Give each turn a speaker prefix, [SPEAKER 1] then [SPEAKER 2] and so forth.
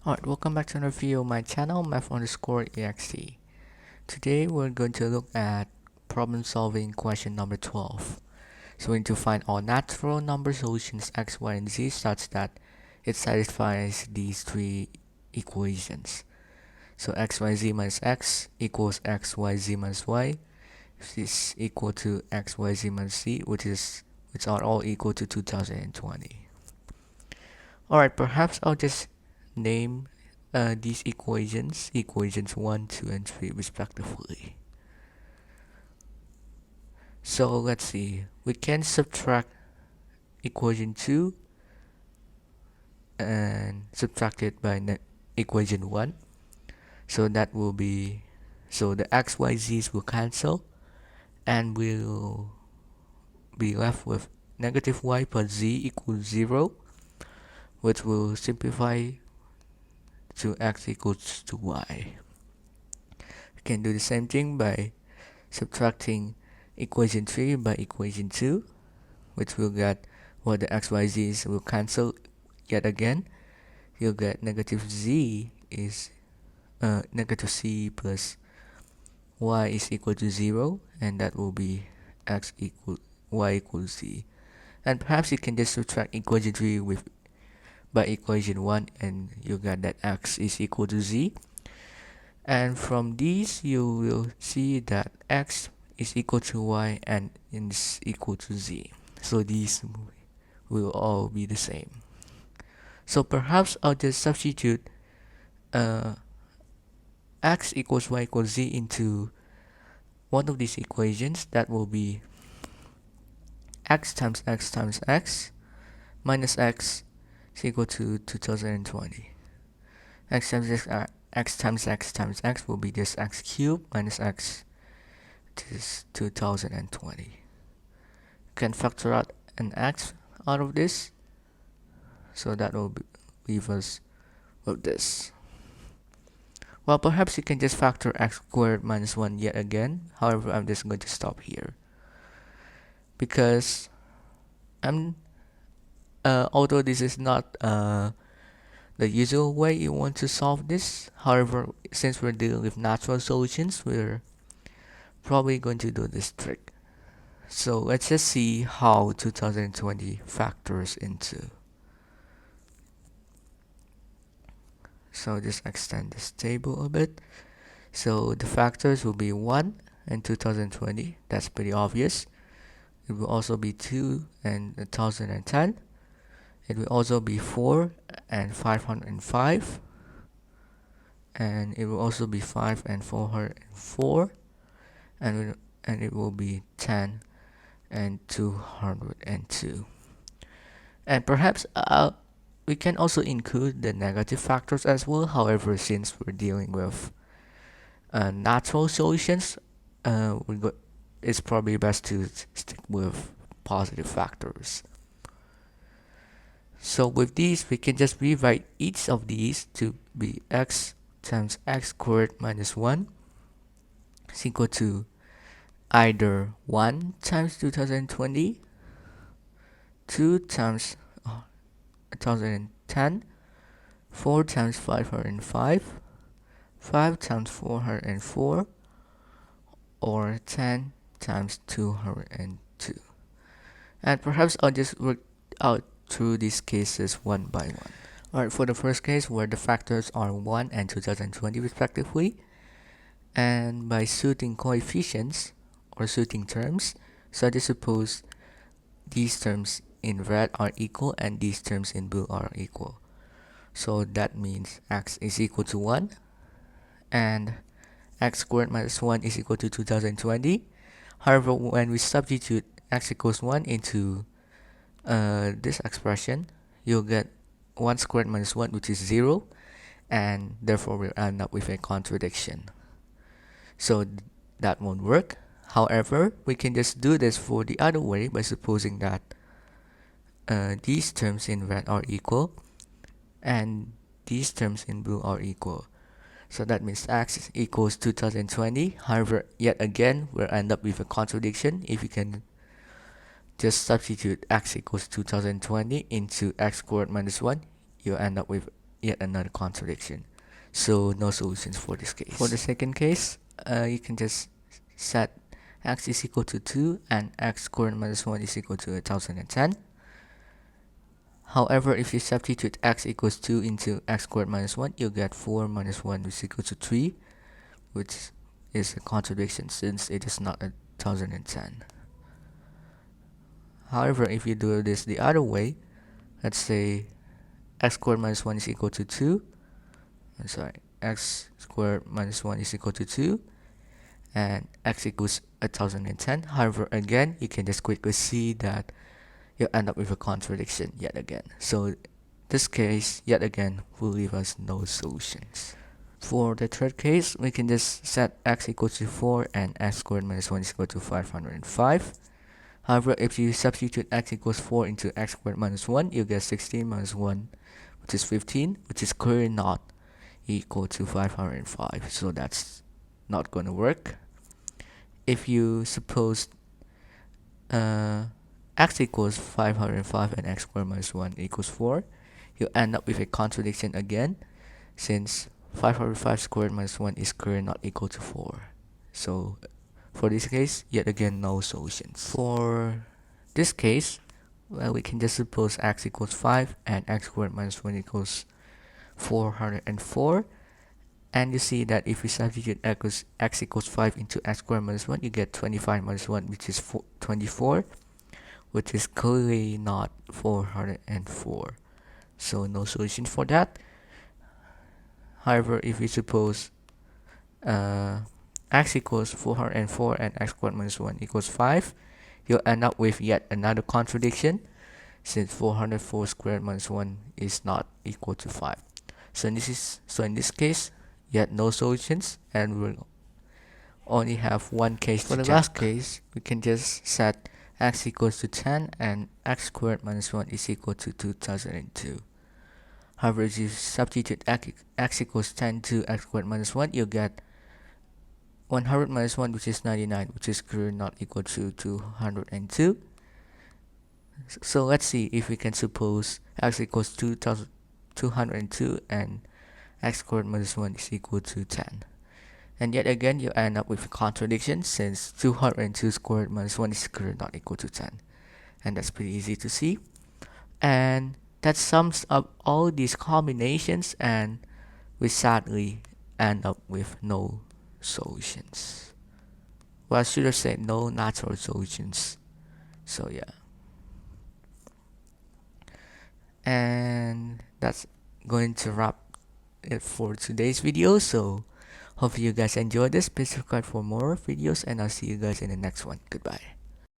[SPEAKER 1] Alright, welcome back to another video on my channel, math_ext. Today we're going to look at problem solving question number 12. So we need to find all natural number solutions x, y, and z such that it satisfies these three equations. So xyz minus x equals xyz minus y, which is equal to xyz minus z, which are all equal to 2020. Alright, perhaps I'll just name these equations 1, 2, and 3 respectively. So let's see, we can subtract equation 2 and subtract it by equation 1. So that will be, so the x, y, z's will cancel and we'll be left with negative y plus z equals 0, which will simplify to x equals to y. We can do the same thing by subtracting equation 3 by equation 2, which will get what the x, y, z's will cancel yet again. You'll get negative z is negative c plus y is equal to 0, and that will be y equals z. And perhaps you can just subtract equation 3 by equation 1, and you get that x is equal to z. And from these you will see that x is equal to y and is equal to z. So these will all be the same. So perhaps I'll just substitute x equals y equals z into one of these equations. That will be x times x times x minus x is equal to 2020. X times x times x times x will be just x cubed minus x, which is 2020. You can factor out an x out of this, so that will leave us with this. Well, perhaps you can just factor x squared minus 1 yet again. However, I'm just going to stop here because although this is not the usual way you want to solve this, however, since we're dealing with natural solutions, we're probably going to do this trick. So let's just see how 2020 factors into. So just extend this table a bit. So the factors will be 1 and 2020. That's pretty obvious. It will also be 2 and 1010. It will also be 4 and 505. And it will also be 5 and 404. And it will be 10 and 202. And perhaps we can also include the negative factors as well. However, since we're dealing with natural solutions, it's probably best to stick with positive factors. So with these, we can just rewrite each of these to be x times x squared minus 1 is equal to either 1 times 2020, 2 times 1010, 4 times 505, 5 times 404, or 10 times 202. And perhaps I'll just work out through these cases one by one. Alright, for the first case where the factors are 1 and 2020 respectively, and by suiting coefficients or suiting terms, so just suppose these terms in red are equal and these terms in blue are equal. So that means x is equal to 1 and x squared minus 1 is equal to 2020. However, when we substitute x equals 1 into this expression, you'll get 1 squared minus 1, which is 0, and therefore we'll end up with a contradiction. So that won't work. However, we can just do this for the other way by supposing that these terms in red are equal and these terms in blue are equal. So that means x equals 2020. However, yet again, we'll end up with a contradiction. If you can just substitute x equals 2020 into x squared minus 1, you'll end up with yet another contradiction. So no solutions for this case. For the second case, you can just set x is equal to 2 and x squared minus 1 is equal to 1010. However, if you substitute x equals 2 into x squared minus 1, you get 4 minus 1 is equal to 3, which is a contradiction since it is not 1010. However, if you do this the other way, let's say x squared minus 1 is equal to 2. X squared minus 1 is equal to 2 and x equals 1010. However, again, you can just quickly see that you end up with a contradiction yet again. So this case, yet again, will leave us no solutions. For the third case, we can just set x equals to 4 and x squared minus 1 is equal to 505. However, if you substitute x equals 4 into x squared minus 1, you get 16 minus 1, which is 15, which is clearly not equal to 505. So that's not going to work. If you suppose x equals 505 and x squared minus 1 equals 4, you end up with a contradiction again, since 505 squared minus 1 is clearly not equal to 4. So for this case, yet again, no solutions. For this case, well, we can just suppose x equals 5 and x squared minus 1 equals 404. And you see that if we substitute x equals 5 into x squared minus 1, you get 25 minus 1, which is 24, which is clearly not 404. So no solution for that. However, if we suppose x equals 404 and x squared minus 1 equals 5, you'll end up with yet another contradiction, since 404 squared minus 1 is not equal to 5. So in this case, yet no solutions, and we'll only have one case to check. For the last case, we can just set x equals to 10 and x squared minus 1 is equal to 2002. However, if you substitute x equals 10 to x squared minus 1, you get 100 minus 1, which is 99, which is clearly not equal to 202. So let's see if we can suppose x equals 202 and x squared minus 1 is equal to 10. And yet again, you end up with a contradiction, since 202 squared minus 1 is clearly not equal to 10. And that's pretty easy to see. And that sums up all these combinations, and we sadly end up with no solutions. Well, I should have said no natural solutions. So yeah. And that's going to wrap it for today's video. So hope you guys enjoyed this. Please subscribe for more videos, and I'll see you guys in the next one. Goodbye.